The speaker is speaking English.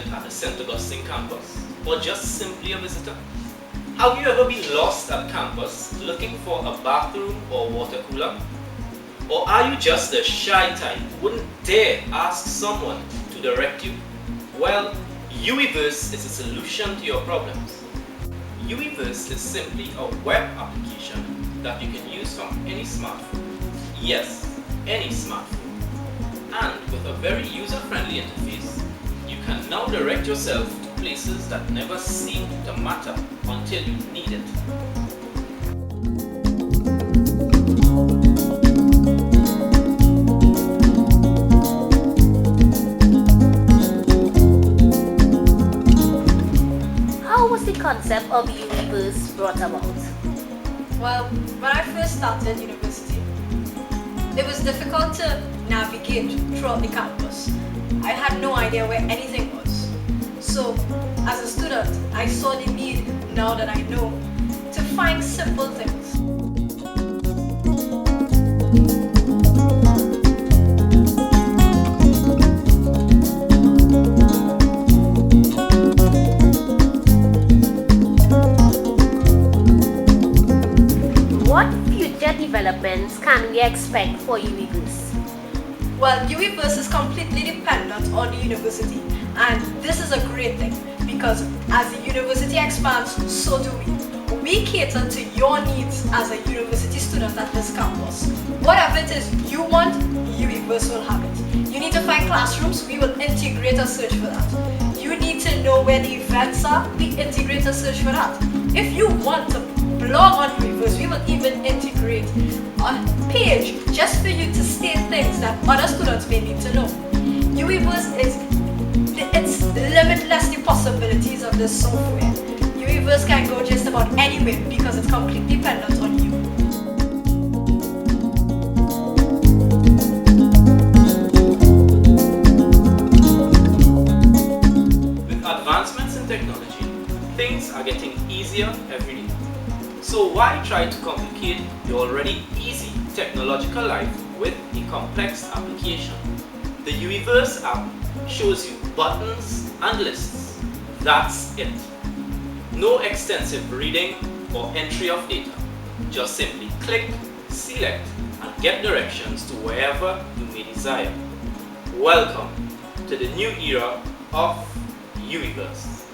located at the St. Augustine campus, or just simply a visitor? Have you ever been lost at campus looking for a bathroom or water cooler? Or are you just the shy type who wouldn't dare ask someone to direct you? Well, Uiverse is a solution to your problems. Uiverse is simply a web application that you can use from any smartphone. Yes, any smartphone. And with a very user-friendly interface, you can now direct yourself to places that never seemed to matter until you need it. How was the concept of Uiverse brought about? Well, when I first started university, it was difficult to navigate throughout the campus. I had no idea where anything was. So, as a student, I saw the need, now that I know, to find simple things. What future developments can we expect for Uiverse? Well, Uiverse is completely dependent on the university, and this is a great thing because as the university expands, so do we. We cater to your needs as a university student at this campus. Whatever it is you want, Uiverse will have it. You need to find classrooms, we will integrate a search for that. You need to know where the events are, we integrate a search for that. If you want to blog on Uiverse, we will even integrate a page just for you to state things that other students may need to know. Uiverse it's limitless the possibilities of this software. Uiverse can go just about anywhere because it's completely dependent on you. With advancements in technology, things are getting easier every day. So why try to complicate your already easy technological life with a complex application? The Uiverse app shows you buttons and lists. That's it. No extensive reading or entry of data. Just simply click, select, and get directions to wherever you may desire. Welcome to the new era of Uiverse.